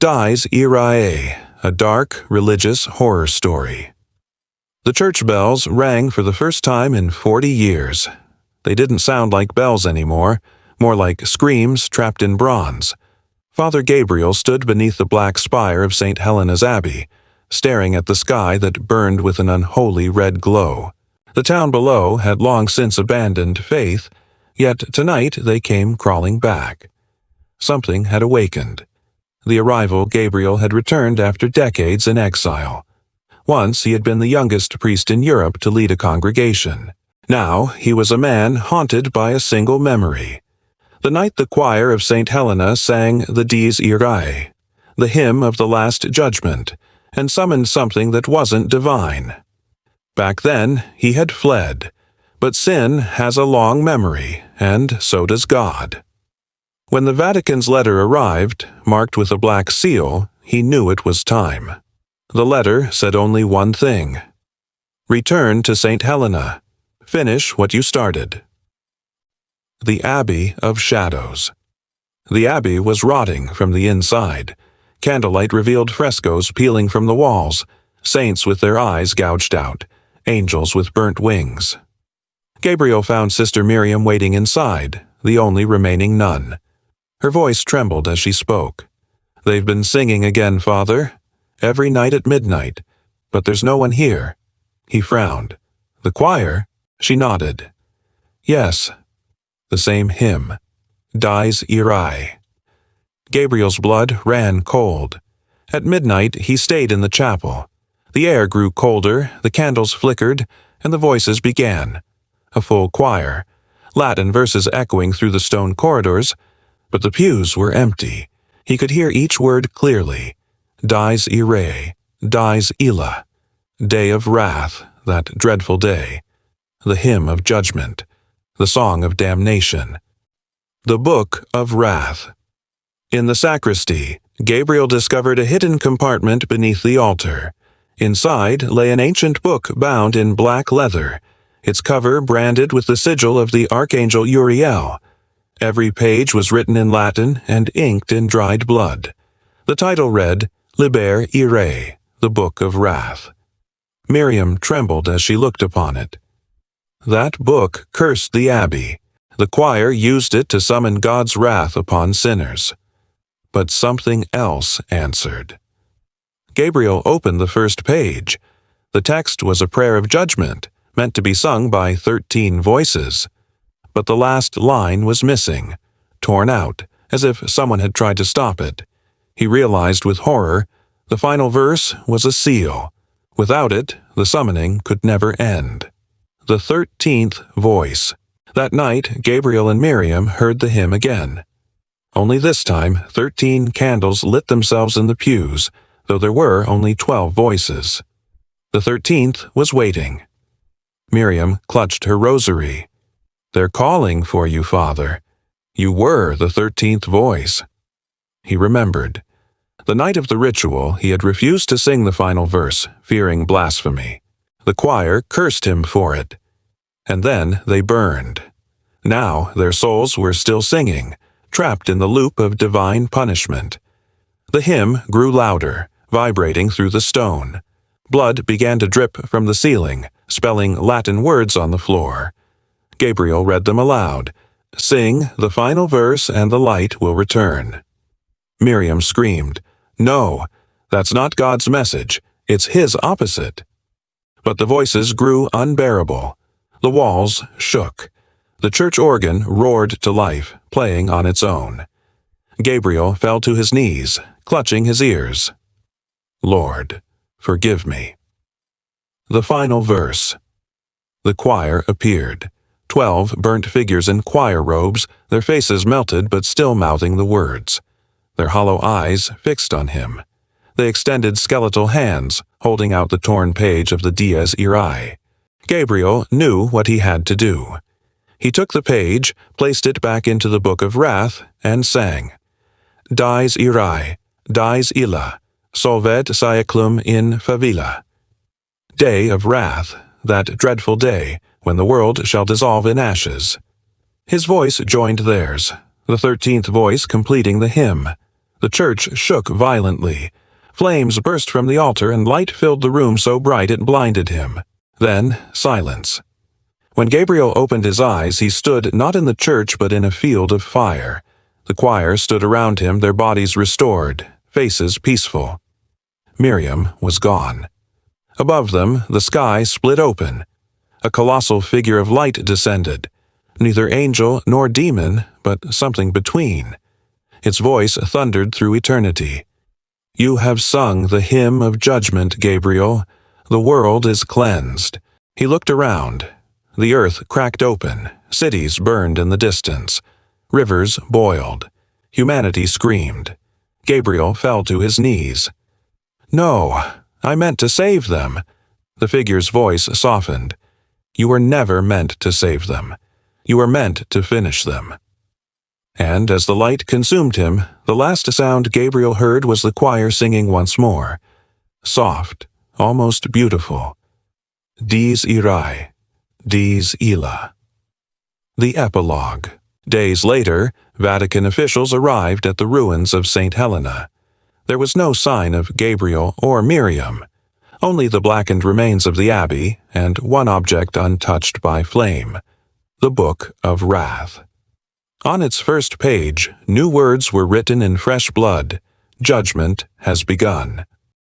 Dies Iraé, a dark, religious horror story. The church bells rang for the first time in 40 years. They didn't sound like bells anymore, more like screams trapped in bronze. Father Gabriel stood beneath the black spire of St. Helena's Abbey, staring at the sky that burned with an unholy red glow. The town below had long since abandoned faith, yet tonight they came crawling back. Something had awakened. The arrival Gabriel had returned after decades in exile. Once he had been the youngest priest in Europe to lead a congregation. Now he was a man haunted by a single memory. The night the choir of St. Helena sang the Dies Irae, the hymn of the Last Judgment, and summoned something that wasn't divine. Back then he had fled, but sin has a long memory, and so does God. When the Vatican's letter arrived, marked with a black seal, he knew it was time. The letter said only one thing: return to St. Helena. Finish what you started. The Abbey of Shadows. The abbey was rotting from the inside. Candlelight revealed frescoes peeling from the walls, saints with their eyes gouged out, angels with burnt wings. Gabriel found Sister Miriam waiting inside, the only remaining nun. Her voice trembled as she spoke. "They've been singing again, Father, every night at midnight, but there's no one here." He frowned. "The choir?" She nodded. "Yes, the same hymn, Dies Irae." Gabriel's blood ran cold. At midnight he stayed in the chapel. The air grew colder, the candles flickered, and the voices began. A full choir, Latin verses echoing through the stone corridors, but the pews were empty. He could hear each word clearly. Dies Irae, dies Illa. Day of wrath, that dreadful day. The hymn of judgment. The song of damnation. The Book of Wrath. In the sacristy, Gabriel discovered a hidden compartment beneath the altar. Inside lay an ancient book bound in black leather, its cover branded with the sigil of the archangel Uriel. Every page was written in Latin and inked in dried blood. The title read, Liber Irae, the Book of Wrath. Miriam trembled as she looked upon it. That book cursed the abbey. The choir used it to summon God's wrath upon sinners. But something else answered. Gabriel opened the first page. The text was a prayer of judgment, meant to be sung by 13 voices. But the last line was missing, torn out, as if someone had tried to stop it. He realized with horror, the final verse was a seal. Without it, the summoning could never end. The 13th voice. That night, Gabriel and Miriam heard the hymn again. Only this time, 13 candles lit themselves in the pews, though there were only 12 voices. The 13th was waiting. Miriam clutched her rosary. "They're calling for you, Father. You were the 13th voice." He remembered. The night of the ritual, he had refused to sing the final verse, fearing blasphemy. The choir cursed him for it. And then they burned. Now their souls were still singing, trapped in the loop of divine punishment. The hymn grew louder, vibrating through the stone. Blood began to drip from the ceiling, spelling Latin words on the floor. Gabriel read them aloud. "Sing the final verse and the light will return." Miriam screamed, "No, that's not God's message. It's his opposite." But the voices grew unbearable. The walls shook. The church organ roared to life, playing on its own. Gabriel fell to his knees, clutching his ears. "Lord, forgive me." The final verse. The choir appeared. 12 burnt figures in choir robes, their faces melted but still mouthing the words. Their hollow eyes fixed on him. They extended skeletal hands, holding out the torn page of the Dies Irae. Gabriel knew what he had to do. He took the page, placed it back into the Book of Wrath, and sang, Dies Irae, dies illa, solvet saeclum in favilla. Day of wrath, that dreadful day, when the world shall dissolve in ashes. His voice joined theirs, the 13th voice completing the hymn. The church shook violently. Flames burst from the altar and light filled the room so bright it blinded him. Then, silence. When Gabriel opened his eyes, he stood not in the church but in a field of fire. The choir stood around him, their bodies restored, faces peaceful. Miriam was gone. Above them, the sky split open. A colossal figure of light descended, neither angel nor demon, but something between. Its voice thundered through eternity. "You have sung the hymn of judgment, Gabriel. The world is cleansed." He looked around. The earth cracked open, cities burned in the distance, rivers boiled, humanity screamed. Gabriel fell to his knees. "No, I meant to save them." The figure's voice softened. "You were never meant to save them. You were meant to finish them." And as the light consumed him, the last sound Gabriel heard was the choir singing once more. Soft, almost beautiful. Dies Iraé, dies Illa. The epilogue. Days later, Vatican officials arrived at the ruins of St. Helena. There was no sign of Gabriel or Miriam, only the blackened remains of the abbey and one object untouched by flame, the Book of Wrath. On its first page, new words were written in fresh blood: "Judgment has begun."